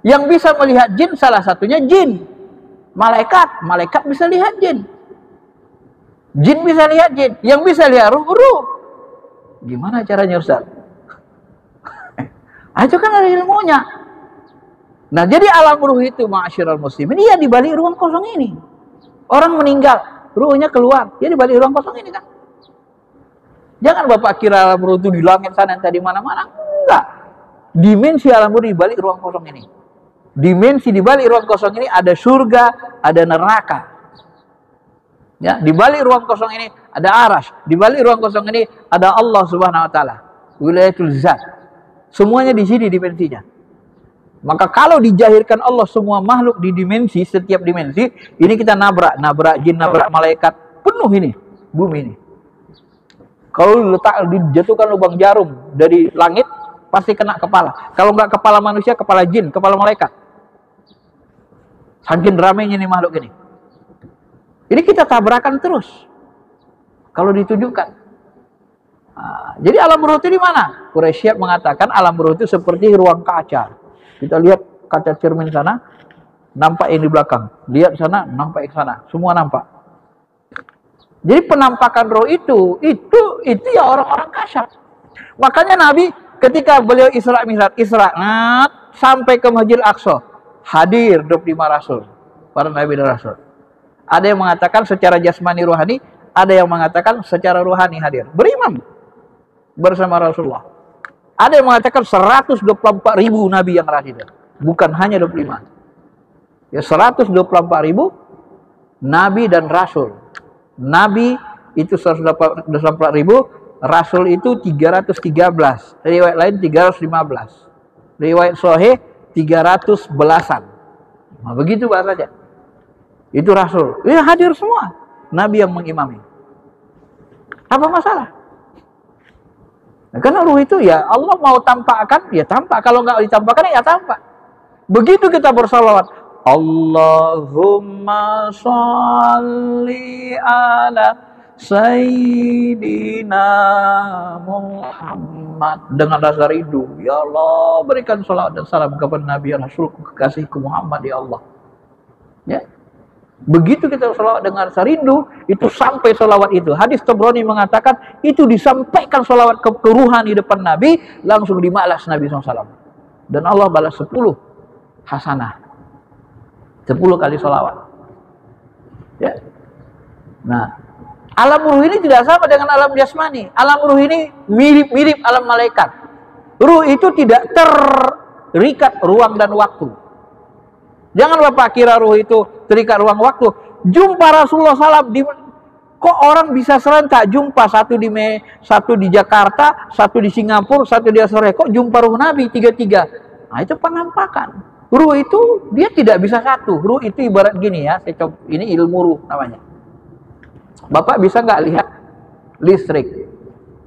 Yang bisa melihat jin salah satunya jin. Malaikat bisa lihat jin. Jin bisa lihat jin. Yang bisa lihat ruh. Gimana caranya, Ustaz? Itu kan ada ilmunya. Nah, jadi alam ruh itu, ma'asyiral muslimin, dia di balik ruang kosong ini. Orang meninggal, ruhnya keluar, dia di balik ruang kosong ini kan. Jangan Bapak kira alam ruh itu di langit sana, entah di mana-mana. Enggak. Dimensi alam ruh di balik ruang kosong ini. Dimensi di balik ruang kosong ini ada surga, ada neraka. Ya, di balik ruang kosong ini ada arasy, di balik ruang kosong ini ada Allah Subhanahu wa taala. Wilayatul zat. Semuanya di sini dimensinya. Maka kalau dijahirkan Allah semua makhluk di dimensi, setiap dimensi, ini kita nabrak jin, nabrak malaikat, penuh ini bumi ini. Kalau dijatuhkan lubang jarum dari langit, pasti kena kepala. Kalau nggak kepala manusia, kepala jin, kepala malaikat. Saking ramainya nih makhluk ini. Ini kita tabrakan terus. Kalau ditunjukkan. Nah, jadi alam ruh itu di mana? Quraisy mengatakan alam ruh itu seperti ruang kaca. Kita lihat kaca cermin sana, nampak yang di belakang. Lihat sana, nampak yang sana. Semua nampak. Jadi penampakan roh itu ya orang-orang kasyaf. Makanya Nabi ketika beliau Isra Mi'raj, sampai ke Masjidil Aqsa, hadir 25 rasul, para nabi dan rasul. Ada yang mengatakan secara jasmani rohani, ada yang mengatakan secara rohani hadir. Berimam bersama Rasulullah. Ada yang mengatakan 124.000 nabi yang hadir, bukan hanya 25. Ya 124.000 nabi dan rasul. Nabi itu 124.000, rasul itu 313. Riwayat lain 315. Riwayat sahih 300 belasan. Nah, begitu bahasanya. Itu Rasul. Ya, hadir semua. Nabi yang mengimami. Apa masalah? Nah, karena ruh itu ya Allah mau tampakkan, ya tampak. Kalau nggak ditampakkan, ya tampak. Begitu kita bersalawat, Allahumma sholli ala Sayyidina Muhammad, dengan rasa rindu, ya Allah berikan salawat dan salam kepada Nabi Rasulku kekasihku Muhammad, ya Allah. Ya, begitu kita salawat dengan rasa rindu, itu sampai salawat itu. Hadis Tabrani mengatakan itu disampaikan salawat ke ruhani depan Nabi, langsung dimalas Nabi SAW. Dan Allah balas 10 hasanah, 10 kali salawat. Ya. Nah, alam ruh ini tidak sama dengan alam jasmani. Alam ruh ini mirip-mirip alam malaikat. Ruh itu tidak terikat ruang dan waktu. Jangan Bapak kira ruh itu terikat ruang waktu. Jumpa Rasulullah SAW, kok orang bisa serentak jumpa, satu di Jakarta, satu di Singapura, satu di Australia. Kok jumpa ruh Nabi tiga-tiga? Nah, itu penampakan. Ruh itu dia tidak bisa satu. Ruh itu ibarat gini ya, saya coba, ini ilmu ruh namanya. Bapak bisa nggak lihat listrik,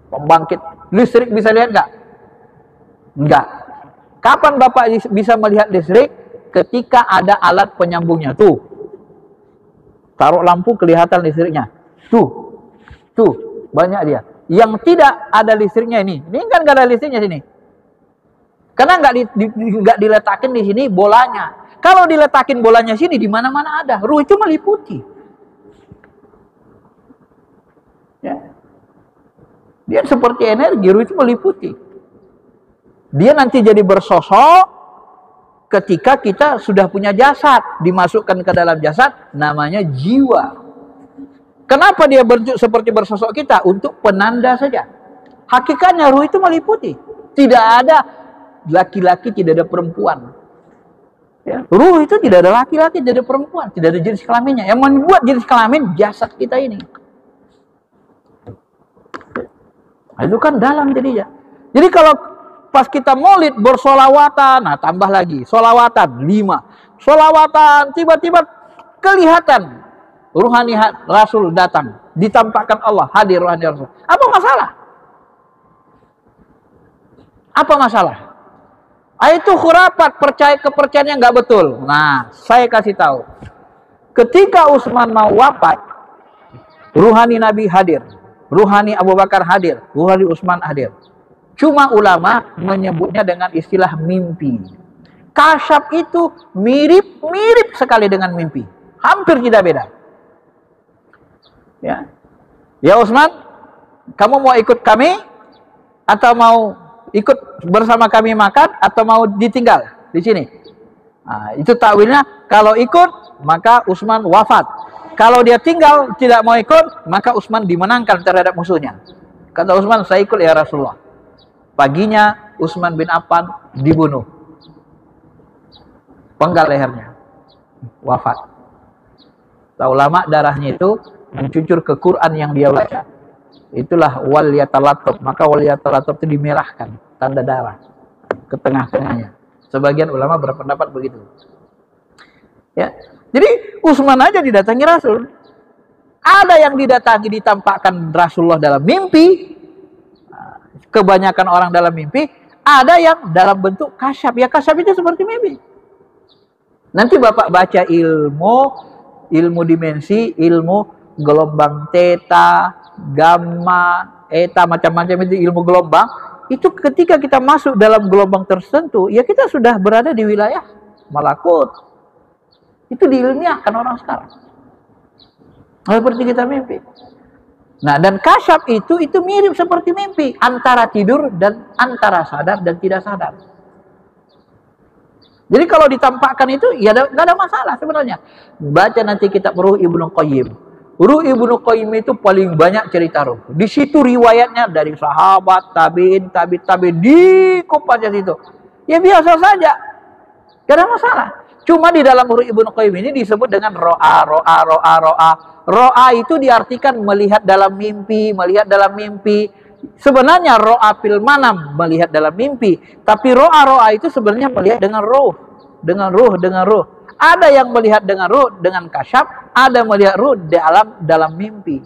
pembangkit listrik, bisa lihat nggak? Nggak. Kapan Bapak bisa melihat listrik? Ketika ada alat penyambungnya. Tuh, taruh lampu kelihatan listriknya. Tuh, banyak dia. Yang tidak ada listriknya ini kan nggak ada listriknya sini. Karena nggak diletakin di sini bolanya. Kalau diletakin bolanya sini, di mana-mana ada. Ruh itu meliputi. Ya. Dia seperti energi, ruh itu meliputi. Dia nanti jadi bersosok ketika kita sudah punya jasad, dimasukkan ke dalam jasad, namanya jiwa. Kenapa dia bentuk seperti bersosok kita? Untuk penanda saja. Hakikatnya ruh itu meliputi. Tidak ada laki-laki, tidak ada perempuan. Ya. Ruh itu tidak ada laki-laki, tidak ada perempuan, tidak ada jenis kelaminnya. Yang membuat jenis kelamin jasad kita ini. Nah, itu kan dalam jadinya. Jadi kalau pas kita maulid bersolawatan, nah tambah lagi, solawatan 5. Solawatan, tiba-tiba kelihatan ruhani Rasul datang, ditampakkan Allah, hadir ruhani Rasul. Apa masalah? Apa masalah? Itu khurafat, kepercayaan yang nggak betul. Nah, saya kasih tahu. Ketika Utsman mau wafat, ruhani Nabi hadir, ruhani Abu Bakar hadir, ruhani Utsman hadir. Cuma ulama menyebutnya dengan istilah mimpi. Kasyaf itu mirip sekali dengan mimpi. Hampir tidak beda. Ya Utsman, kamu mau ikut kami? Atau mau ikut bersama kami makan? Atau mau ditinggal di sini? Nah, itu takwilnya, kalau ikut, maka Utsman wafat. Kalau dia tinggal, tidak mau ikut, maka Utsman dimenangkan terhadap musuhnya. Kata Utsman, saya ikut ya Rasulullah. Paginya Utsman bin Affan dibunuh, penggal lehernya, wafat. Tahu lama darahnya itu mencucur ke Quran yang dia baca. Itulah wal yatalattab. Maka wal yatalattab itu dimerahkan, tanda darah ke tengah-tengahnya. Sebagian ulama berpendapat begitu. Ya, jadi Utsman aja didatangi Rasul. Ada yang didatangi ditampakkan Rasulullah dalam mimpi. Kebanyakan orang dalam mimpi, ada yang dalam bentuk kasyaf. Ya kasyaf itu seperti mimpi. Nanti Bapak baca ilmu dimensi, ilmu gelombang theta, gamma, eta, macam-macam itu ilmu gelombang. Itu ketika kita masuk dalam gelombang tertentu, ya kita sudah berada di wilayah malakut. Itu diilmiahkan orang sekarang. Seperti kita mimpi. Nah, dan kasyaf itu mirip seperti mimpi, antara tidur dan antara sadar dan tidak sadar. Jadi kalau ditampakkan itu ya nggak ada masalah sebenarnya. Baca nanti kitab Ruh Ibnu Qayyim. Ruh Ibnu Qayyim itu paling banyak cerita ruh. Di situ riwayatnya dari sahabat, tabiin, dikupas di situ. Ya biasa saja, nggak ada masalah. Cuma di dalam Ruh Ibnu Qayyim ini disebut dengan ro'a. Ro'a itu diartikan melihat dalam mimpi. Sebenarnya ro'a fil manam, melihat dalam mimpi. Tapi ro'a itu sebenarnya melihat dengan ruh. Dengan ruh. Ada yang melihat dengan ruh, dengan kasyaf. Ada melihat ruh dalam mimpi.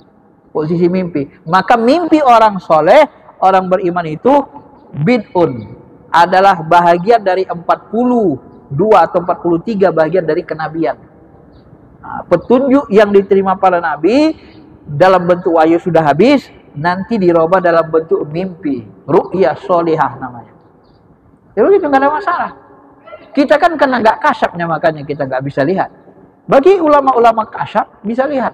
Posisi mimpi. Maka mimpi orang soleh, orang beriman itu bid'un. Adalah bahagian dari 42 atau 43 bagian dari kenabian. Nah, petunjuk yang diterima para nabi dalam bentuk wahyu sudah habis, nanti dirubah dalam bentuk mimpi, ru'ya sholihah namanya. Jadi itu nggak ada masalah. Kita kan kena nggak kasyafnya, makanya kita nggak bisa lihat. Bagi ulama-ulama kasyaf bisa lihat.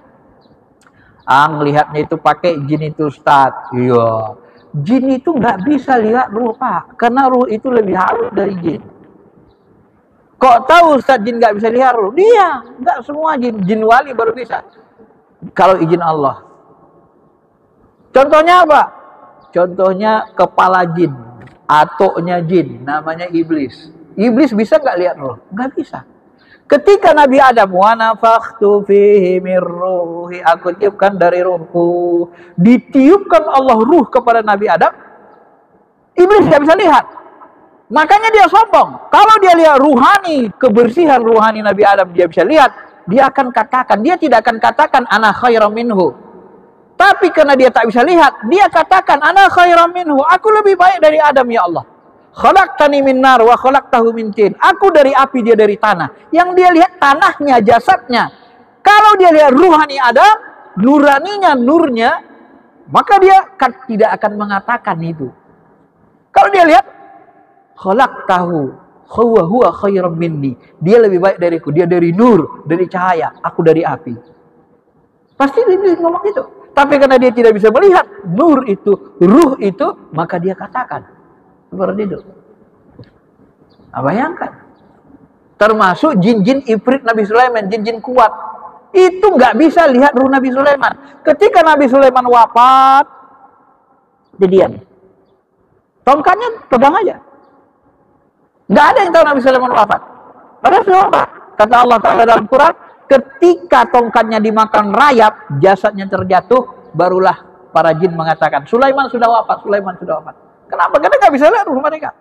Ngelihatnya itu pakai jin itu, Ustaz. Iya. Jin itu nggak bisa lihat ruh, Pak, karena ruh itu lebih halus dari jin. Kok tahu Ustaz jin nggak bisa lihat ruh? Dia nggak semua jin wali baru bisa. Kalau izin Allah. Contohnya apa? Contohnya kepala jin, atoknya jin, namanya iblis. Iblis bisa nggak lihat roh? Nggak bisa. Ketika Nabi Adam, wa nafakhtu fihi min ruhi, aku tiupkan dari ruhku, ditiupkan Allah ruh kepada Nabi Adam, iblis nggak bisa lihat. Makanya dia sombong. Kalau dia lihat ruhani, kebersihan ruhani Nabi Adam, dia bisa lihat, dia akan katakan, dia tidak akan katakan ana khairam minhu. Tapi karena dia tak bisa lihat, dia katakan ana khairam minhu, aku lebih baik dari Adam ya Allah. Khalaqtani min nar wa khalaqtahu min tin. Aku dari api, dia dari tanah. Yang dia lihat tanahnya, jasadnya. Kalau dia lihat ruhani Adam, nuraninya, nurnya, maka dia tidak akan mengatakan itu. Kalau dia lihat khalaqtahu huwa khairam minni, dia lebih baik dariku, dia dari nur, dari cahaya, aku dari api. Pasti dia bisa ngomong itu. Tapi karena dia tidak bisa melihat nur itu, ruh itu, maka dia katakan seperti itu. Nah, bayangkan. Termasuk jin-jin ifrit Nabi Sulaiman, jin-jin kuat. Itu nggak bisa lihat ruh Nabi Sulaiman. Ketika Nabi Sulaiman wafat, dia diam. Tongkatnya pegang aja. Nggak ada yang tahu Nabi Sulaiman wafat. Padahal sudah wafat. Kata Allah Ta'ala dalam Quran, ketika tongkatnya dimakan rayap, jasadnya terjatuh, barulah para jin mengatakan, Sulaiman sudah wafat, Sulaiman sudah wafat. Kenapa? Karena nggak bisa lihat ruh mereka.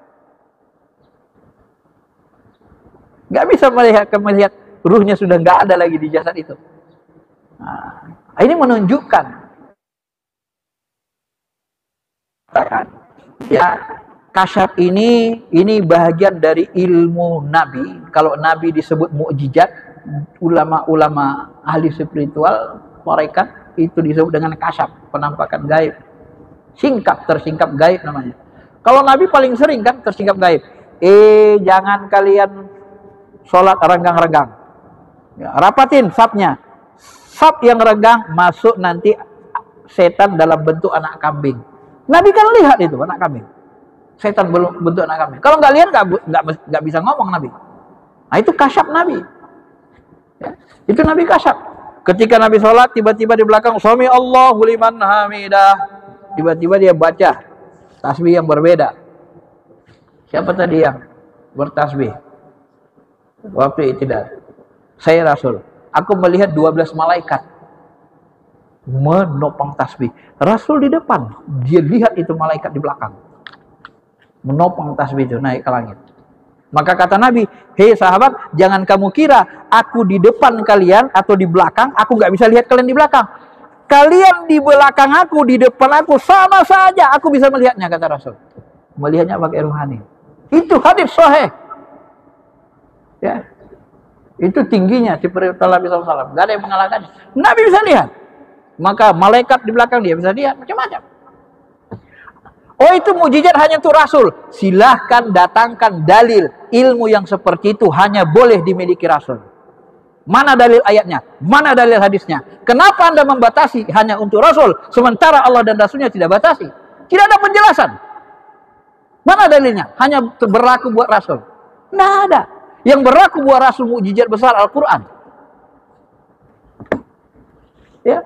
Nggak bisa melihat ruhnya sudah nggak ada lagi di jasad itu. Nah, ini menunjukkan ya, kasyaf ini bagian dari ilmu Nabi. Kalau Nabi disebut mukjizat, ulama-ulama ahli spiritual mereka itu disebut dengan kasyaf, penampakan gaib. Tersingkap gaib namanya. Kalau Nabi paling sering kan tersingkap gaib. Jangan kalian sholat renggang-renggang. Ya, rapatin safnya. Saf yang renggang masuk nanti setan dalam bentuk anak kambing. Nabi kan lihat itu anak kambing. Setan belum bentuk anak kambing. Kalau nggak lihat nggak bisa ngomong Nabi. Nah itu kasyaf Nabi. Ya, itu Nabi kasyaf. Ketika Nabi sholat tiba-tiba di belakang Sami Allahu liman hamidah. Tiba-tiba dia baca tasbih yang berbeda. Siapa tadi yang bertasbih? Waktu itu tidak. Saya Rasul. Aku melihat 12 malaikat menopang tasbih. Rasul di depan. Dia lihat itu malaikat di belakang. Menopang tasbih itu naik ke langit. Maka kata Nabi, hei sahabat, jangan kamu kira aku di depan kalian atau di belakang, aku nggak bisa lihat kalian di belakang. Kalian di belakang aku, di depan aku, sama saja aku bisa melihatnya, kata Rasul. Melihatnya pakai ruhani. Itu hadis sahih. Ya. Itu tingginya si perintah Nabi SAW. Gak ada yang mengalahkan. Nabi bisa lihat. Maka malaikat di belakang dia bisa lihat macam-macam. Oh itu mukjizat hanya untuk Rasul. Silahkan datangkan dalil. Ilmu yang seperti itu hanya boleh dimiliki Rasul. Mana dalil ayatnya? Mana dalil hadisnya? Kenapa Anda membatasi hanya untuk Rasul, sementara Allah dan Rasulnya tidak batasi? Tidak ada penjelasan. Mana dalilnya? Hanya berlaku buat Rasul. Tidak ada. Yang berlaku buat Rasul mukjizat besar Al-Quran. Ya.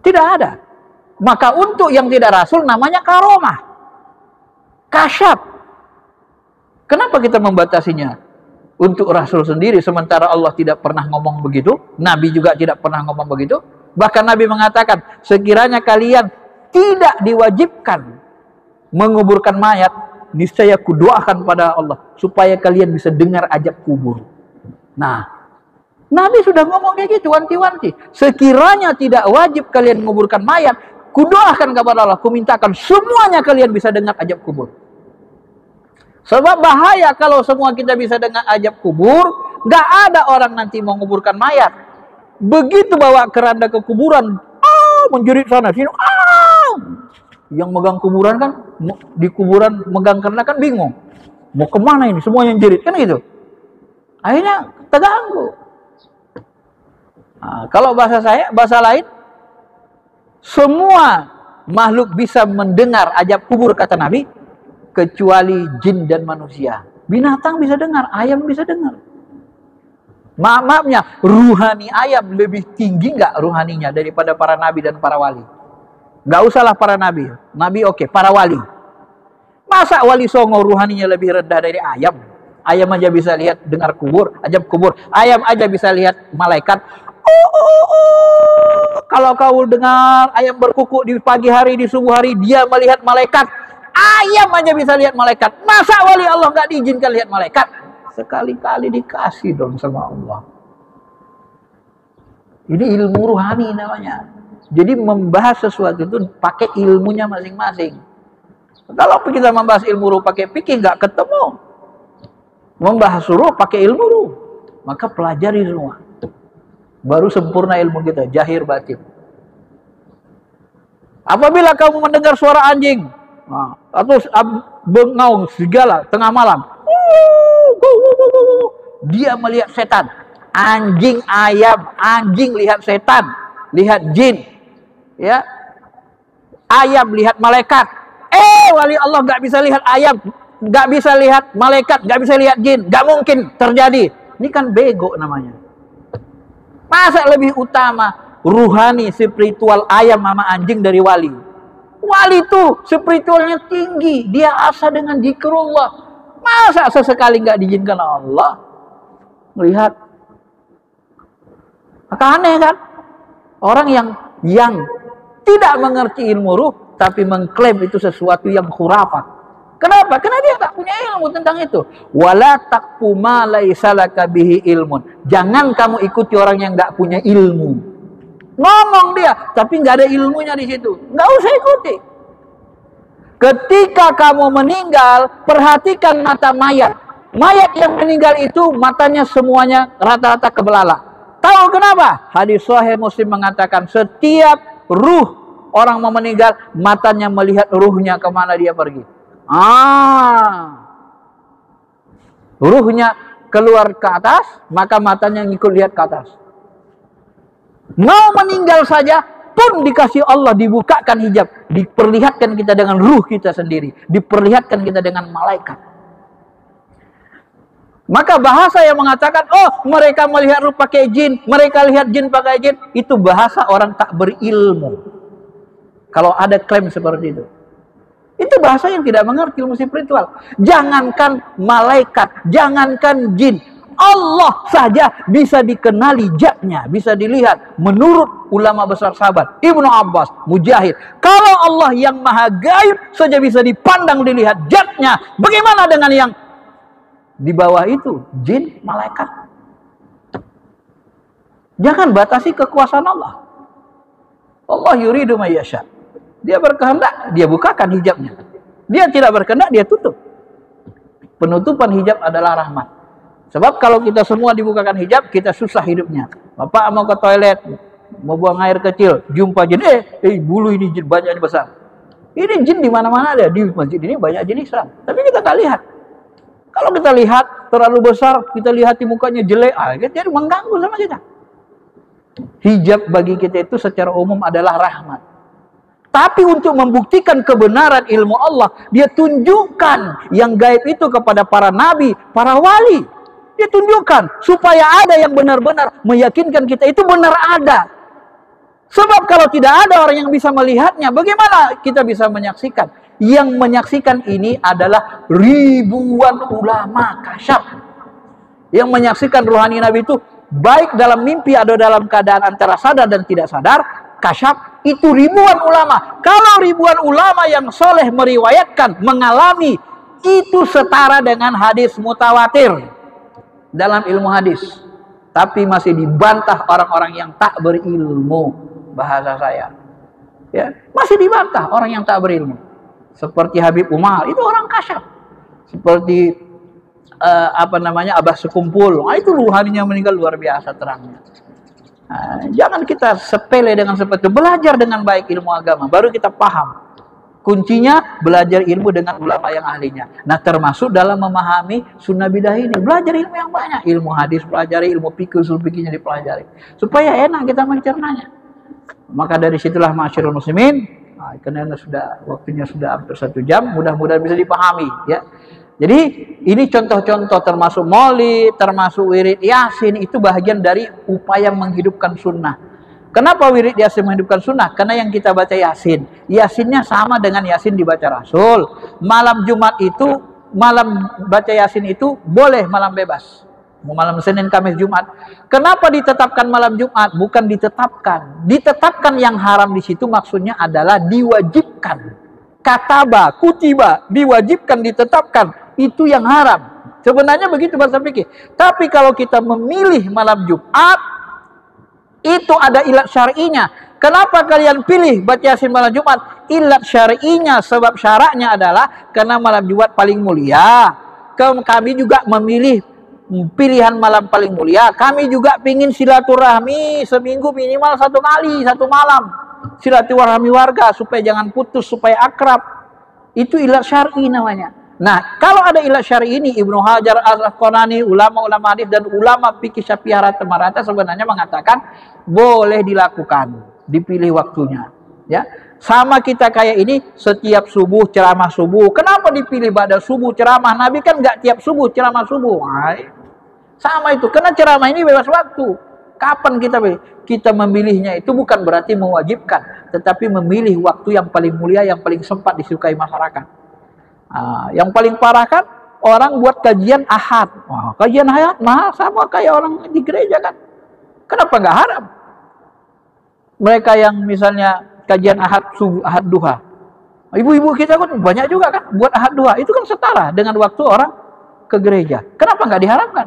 Tidak ada. Maka untuk yang tidak Rasul namanya karomah. Kasyaf. Kenapa kita membatasinya? Untuk Rasul sendiri, sementara Allah tidak pernah ngomong begitu, Nabi juga tidak pernah ngomong begitu. Bahkan Nabi mengatakan, sekiranya kalian tidak diwajibkan menguburkan mayat, niscaya kudoakan pada Allah supaya kalian bisa dengar azab kubur. Nah, Nabi sudah ngomong kayak gitu, wanti-wanti. Sekiranya tidak wajib kalian menguburkan mayat, kudoakan kepada Allah, kumintakan semuanya kalian bisa dengar azab kubur. Sebab bahaya kalau semua kita bisa dengar azab kubur, gak ada orang nanti mau menguburkan mayat. Begitu bawa keranda ke kuburan, menjerit sana sini, yang megang kuburan kan, di kuburan megang keranda kan bingung, mau kemana ini, semuanya jerit kan gitu. Akhirnya terganggu. Nah, kalau bahasa saya, bahasa lain, semua makhluk bisa mendengar azab kubur kata Nabi, kecuali jin dan manusia. Binatang bisa dengar, ayam bisa dengar. Maafnya, ruhani ayam lebih tinggi nggak ruhaninya daripada para nabi dan para wali? Nggak usahlah para nabi. Nabi oke, para wali. Masa wali songo ruhaninya lebih rendah dari ayam? Ayam aja bisa lihat dengar kubur, azab kubur. Ayam aja bisa lihat malaikat. Kalau kau dengar ayam berkukuk di pagi hari, di subuh hari, dia melihat malaikat. Ayam aja bisa lihat malaikat. Masa wali Allah nggak diizinkan lihat malaikat? Sekali-kali dikasih dong sama Allah. Ini ilmu ruhani namanya. Jadi membahas sesuatu itu pakai ilmunya masing-masing. Kalau kita membahas ilmu ruh pakai fikih nggak ketemu. Membahas ruh pakai ilmu ruh, maka pelajari semua. Baru sempurna ilmu kita, zahir batin. Apabila kamu mendengar suara anjing, atau bengaung segala tengah malam, dia melihat setan. Anjing, ayam, anjing lihat setan, lihat jin, ya. Ayam lihat malaikat. Wali Allah nggak bisa lihat ayam, nggak bisa lihat malaikat, nggak bisa lihat jin, nggak mungkin terjadi. Ini kan bego namanya. Masa lebih utama ruhani spiritual ayam sama anjing dari wali? Wali itu spiritualnya tinggi, dia asa dengan zikrullah. Masa sesekali nggak diizinkan Allah melihat? Maka aneh kan? Orang yang tidak mengerti ilmu ruh tapi mengklaim itu sesuatu yang khurafat. Kenapa? Karena dia tak punya ilmu tentang itu. Wala taqfu ma laisa laka bihi ilmun. Jangan kamu ikuti orang yang nggak punya ilmu. Ngomong dia, tapi nggak ada ilmunya di situ. Nggak usah ikuti. Ketika kamu meninggal, perhatikan mata mayat. Mayat yang meninggal itu matanya semuanya rata-rata kebelalak. Tahu kenapa? Hadis Sahih Muslim mengatakan setiap ruh orang mau meninggal, matanya melihat ruhnya kemana dia pergi. Ruhnya keluar ke atas, maka matanya ngikut lihat ke atas. Mau meninggal saja pun dikasih Allah, dibukakan hijab, diperlihatkan kita dengan ruh kita sendiri, diperlihatkan kita dengan malaikat. Maka bahasa yang mengatakan, mereka melihat ruh pakai jin, mereka lihat jin pakai jin, itu bahasa orang tak berilmu. Kalau ada klaim seperti itu bahasa yang tidak mengerti ilmu spiritual. Jangankan malaikat, jangankan jin, Allah saja bisa dikenali zatnya, bisa dilihat menurut ulama besar sahabat Ibnu Abbas, Mujahid. Kalau Allah yang maha gaib saja bisa dipandang, dilihat zatnya, bagaimana dengan yang di bawah itu, jin, malaikat? Jangan batasi kekuasaan Allah. Allah yuridu ma yasha. Dia berkehendak, dia bukakan hijabnya. Dia tidak berkehendak, dia tutup. Penutupan hijab adalah rahmat. Sebab kalau kita semua dibukakan hijab, kita susah hidupnya. Bapak mau ke toilet, mau buang air kecil, jumpa jin, bulu ini jin, banyak ini besar. Ini jin di mana-mana ada. Di masjid ini banyak jin Islam. Tapi kita tak lihat. Kalau kita lihat terlalu besar, kita lihat di mukanya jelek, jadi mengganggu sama kita. Hijab bagi kita itu secara umum adalah rahmat. Tapi untuk membuktikan kebenaran ilmu Allah, dia tunjukkan yang gaib itu kepada para nabi, para wali. Dia tunjukkan supaya ada yang benar-benar meyakinkan kita itu benar ada. Sebab kalau tidak ada orang yang bisa melihatnya, bagaimana kita bisa menyaksikan? Yang menyaksikan ini adalah ribuan ulama kasyaf. Yang menyaksikan ruhani Nabi itu baik dalam mimpi atau dalam keadaan antara sadar dan tidak sadar, kasyaf, itu ribuan ulama. Kalau ribuan ulama yang soleh meriwayatkan, mengalami, itu setara dengan hadis mutawatir dalam ilmu hadis. Tapi masih dibantah orang-orang yang tak berilmu, bahasa saya. Ya, masih dibantah orang yang tak berilmu. Seperti Habib Umar, itu orang kasyaf. Seperti Abah Sekumpul, itu ruhaninya meninggal luar biasa terangnya. Jangan kita sepele dengan seperti itu. Belajar dengan baik ilmu agama, baru kita paham. Kuncinya belajar ilmu dengan ulama yang ahlinya. Nah, termasuk dalam memahami sunnah bidah ini, belajar ilmu yang banyak. Ilmu hadis pelajari, ilmu fikih, usul fikihnya dipelajari, supaya enak kita mencernanya. Maka dari situlah masyarul muslimin, karena waktunya sudah hampir 1 jam, mudah-mudahan bisa dipahami, ya. Jadi ini contoh-contoh, termasuk maulid, termasuk wirid yasin, itu bagian dari upaya menghidupkan sunnah. Kenapa wirid yasin menghidupkan sunnah? Karena yang kita baca yasin, yasinnya sama dengan yasin dibaca Rasul. Malam Jumat itu, malam baca yasin itu boleh malam bebas. Malam Senin, Kamis, Jumat. Kenapa ditetapkan malam Jumat? Bukan ditetapkan. Ditetapkan yang haram di situ maksudnya adalah diwajibkan. Kataba, kutiba, diwajibkan, ditetapkan. Itu yang haram. Sebenarnya begitu bahasa fikih. Tapi kalau kita memilih malam Jumat, itu ada ilat syar'inya. Kenapa kalian pilih baca yasin malam Jumat? Ilat syar'inya, sebab syaratnya adalah karena malam Jumat paling mulia. Kami juga memilih pilihan malam paling mulia. Kami juga ingin silaturahmi seminggu minimal 1 kali, 1 malam. Silaturahmi warga supaya jangan putus, supaya akrab. Itu ilat syar'i namanya. Nah, kalau ada ilat syar'i ini, Ibnu Hajar Al-Asqalani, ulama-ulama hadis dan ulama fikih Syafi'iyah rata-rata sebenarnya mengatakan boleh dilakukan, dipilih waktunya, ya. Sama kita kayak ini, setiap subuh ceramah subuh. Kenapa dipilih pada subuh ceramah? Nabi kan nggak tiap subuh ceramah subuh. Sama itu, karena ceramah ini bebas waktu. Kapan kita pilih? Kita memilihnya itu bukan berarti mewajibkan, tetapi memilih waktu yang paling mulia, yang paling sempat disukai masyarakat. Yang paling parah kan orang buat kajian ahad. Kajian ahad mahal, sama kayak orang di gereja kan. Kenapa nggak haram? Mereka yang misalnya kajian ahad subuh, ahad duha. Ibu-ibu kita kan banyak juga kan buat ahad duha. Itu kan setara dengan waktu orang ke gereja. Kenapa nggak diharamkan?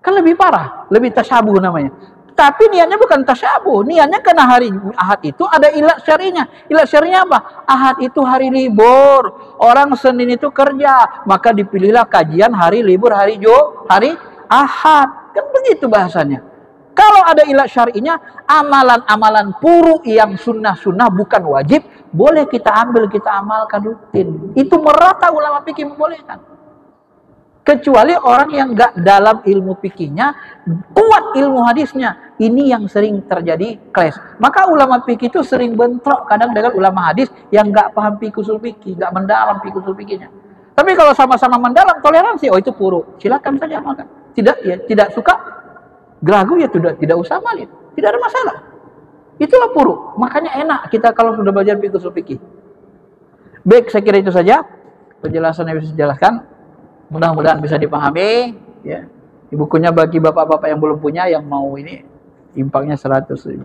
Kan lebih parah, lebih tasyabuh namanya. Tapi niatnya bukan tasyabuh, niatnya karena hari ahad itu ada ilat syarinya. Ilat syarinya apa? Ahad itu hari libur, orang Senin itu kerja, maka dipilihlah kajian hari libur, hari ahad. Kan begitu bahasanya. Kalau ada ilat syarinya, amalan-amalan puru yang sunnah-sunnah bukan wajib, boleh kita ambil, kita amalkan rutin. Itu merata ulama fikih membolehkan. Kecuali orang yang nggak dalam ilmu fikihnya, kuat ilmu hadisnya. Ini yang sering terjadi clash. Maka ulama fikih itu sering bentrok kadang dengan ulama hadis yang nggak paham fikih usul fikih, nggak mendalam fikih usul fikihnya. Tapi kalau sama-sama mendalam, toleransi, oh itu puru, silakan saja makan. Tidak suka, geragu ya tidak usah malin, tidak ada masalah. Itulah puru. Makanya enak kita kalau sudah belajar fikih usul fikih. Baik, saya kira itu saja penjelasan yang bisa dijelaskan. Mudah-mudahan bisa dipahami, ya. Bukunya bagi bapak-bapak yang belum punya, yang mau ini, impaknya 100 ribu.